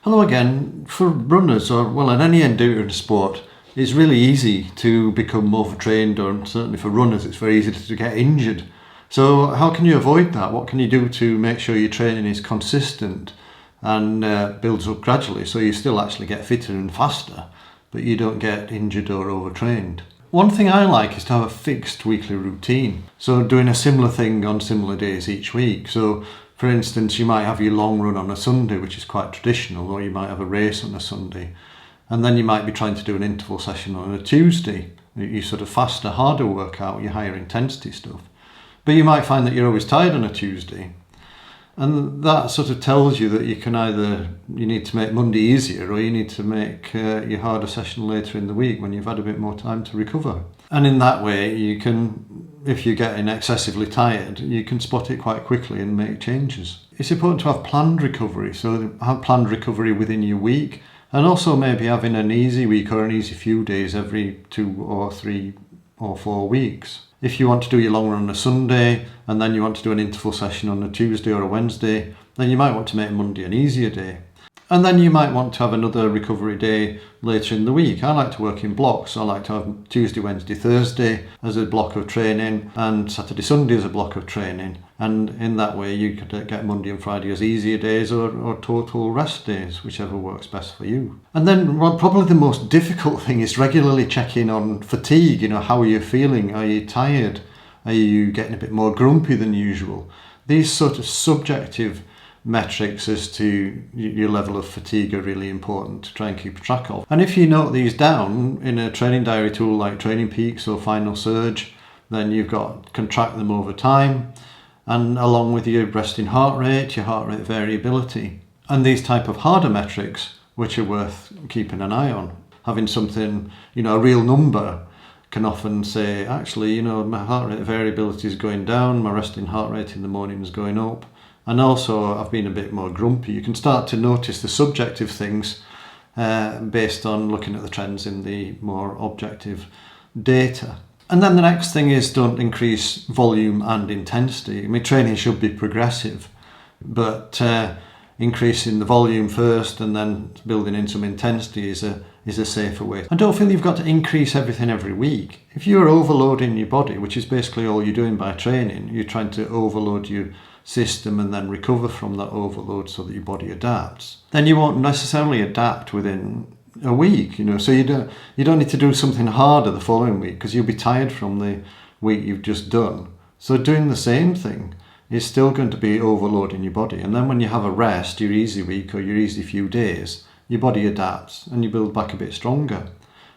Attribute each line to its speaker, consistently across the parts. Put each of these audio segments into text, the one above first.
Speaker 1: Hello again. For runners, or well, in any endurance sport, it's really easy to become overtrained, or certainly for runners, it's very easy to get injured. So how can you avoid that? What can you do to make sure your training is consistent and builds up gradually so you still actually get fitter and faster, but you don't get injured or overtrained? One thing I like is to have a fixed weekly routine. So doing a similar thing on similar days each week. So for instance, you might have your long run on a Sunday, which is quite traditional, or you might have a race on a Sunday. And then you might be trying to do an interval session on a Tuesday, your sort of faster, harder workout, your higher intensity stuff. But you might find that you're always tired on a Tuesday. And that sort of tells you that you need to make Monday easier, or you need to make your harder session later in the week when you've had a bit more time to recover. And in that way, you can, if you're getting excessively tired, you can spot it quite quickly and make changes. It's important to have planned recovery, so have planned recovery within your week, and also maybe having an easy week or an easy few days every 2 or 3 or 4 weeks. If you want to do your long run on a Sunday and then you want to do an interval session on a Tuesday or a Wednesday, then you might want to make Monday an easier day. And then you might want to have another recovery day later in the week. I like to work in blocks. I like to have Tuesday, Wednesday, Thursday as a block of training and Saturday, Sunday as a block of training. And in that way you could get Monday and Friday as easier days or total rest days, whichever works best for you. And then probably the most difficult thing is regularly checking on fatigue. How are you feeling? Are you tired? Are you getting a bit more grumpy than usual? These sort of subjective metrics as to your level of fatigue are really important to try and keep track of. And if you note these down in a training diary tool like Training Peaks or Final Surge, then can track them over time, and along with your resting heart rate, your heart rate variability. And these type of harder metrics, which are worth keeping an eye on. Having something, a real number can often say, actually, my heart rate variability is going down, my resting heart rate in the morning is going up. And also, I've been a bit more grumpy. You can start to notice the subjective things based on looking at the trends in the more objective data. And then the next thing is, don't increase volume and intensity. Training should be progressive, but increasing the volume first and then building in some intensity is a safer way. And don't feel you've got to increase everything every week. If you're overloading your body, which is basically all you're doing by training, you're trying to overload your system and then recover from that overload so that your body adapts, then you won't necessarily adapt within a week. So you don't need to do something harder the following week because you'll be tired from the week you've just done. So doing the same thing is still going to be overloading your body, and then when you have a rest, your easy week or your easy few days, your body adapts and you build back a bit stronger.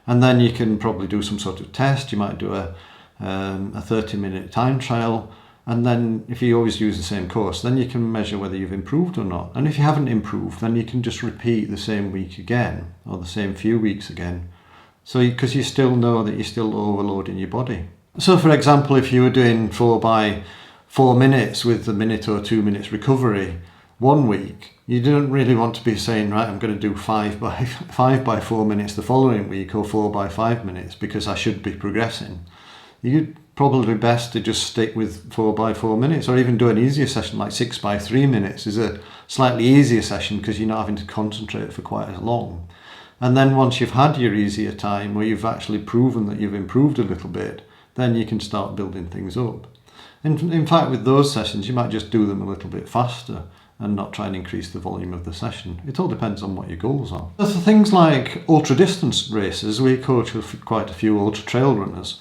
Speaker 1: And then you can probably do some sort of test. You might do a 30-minute time trial. And then if you always use the same course, then you can measure whether you've improved or not. And if you haven't improved, then you can just repeat the same week again, or the same few weeks again. So because you still know that you're still overloading your body. So for example, if you were doing 4 by 4 minutes with a minute or 2 minutes recovery one week, you don't really want to be saying, right, I'm going to do 5 by 4 minutes the following week, or 4 by 5 minutes, because I should be progressing. You'd probably best to just stick with 4 by 4 minutes, or even do an easier session like 6 by 3 minutes is a slightly easier session because you're not having to concentrate for quite as long. And then once you've had your easier time, where you've actually proven that you've improved a little bit, then you can start building things up. And in fact, with those sessions, you might just do them a little bit faster and not try and increase the volume of the session. It all depends on what your goals are. So for things like ultra distance races, we coach quite a few ultra trail runners.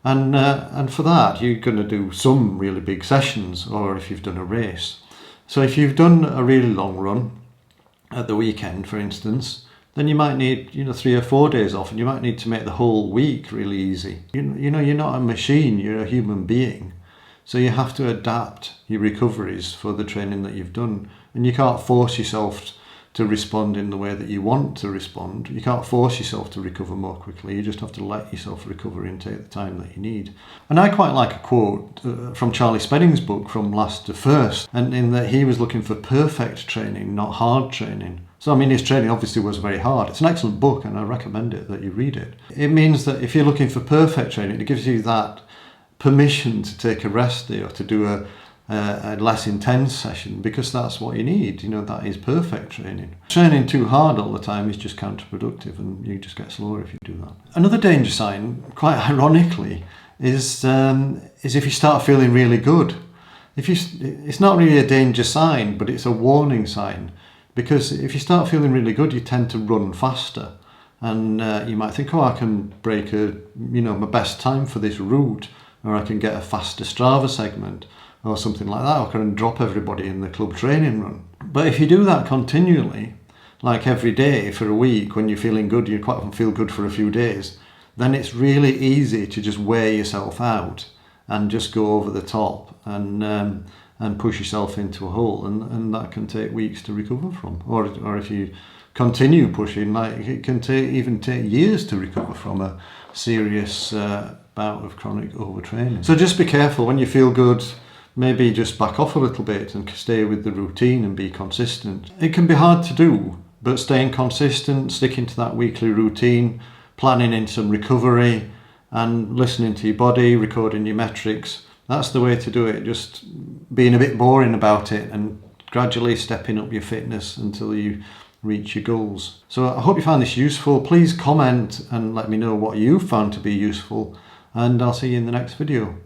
Speaker 1: And for that, you're going to do some really big sessions, or if you've done a race. So if you've done a really long run at the weekend, for instance, then you might need 3 or 4 days off, and you might need to make the whole week really easy. You're not a machine, you're a human being. So you have to adapt your recoveries for the training that you've done. And you can't force yourself to respond in the way that you want to respond. You can't force yourself to recover more quickly. You just have to let yourself recover and take the time that you need. And I quite like a quote from Charlie Spedding's book, From Last to First, and in that he was looking for perfect training, not hard training. So his training obviously was very hard. It's an excellent book and I recommend it that you read it. It means that if you're looking for perfect training, it gives you that permission to take a rest day or to do a a less intense session, because that's what you need. That is perfect training. Training too hard all the time is just counterproductive, and you just get slower if you do that. Another danger sign, quite ironically, is if you start feeling really good. It's not really a danger sign, but it's a warning sign, because if you start feeling really good, you tend to run faster, and you might think, I can break my best time for this route, or I can get a faster Strava segment, or something like that, or I can drop everybody in the club training run. But if you do that continually, like every day for a week, when you're feeling good, you quite often feel good for a few days, then it's really easy to just wear yourself out and just go over the top and push yourself into a hole, and that can take weeks to recover from. Or if you continue pushing, like it can even take years to recover from a serious bout of chronic overtraining. So just be careful when you feel good. Maybe just back off a little bit and stay with the routine and be consistent. It can be hard to do, but staying consistent, sticking to that weekly routine, planning in some recovery, and listening to your body, recording your metrics, that's the way to do it. Just being a bit boring about it and gradually stepping up your fitness until you reach your goals. So I hope you found this useful. Please comment and let me know what you found to be useful, and I'll see you in the next video.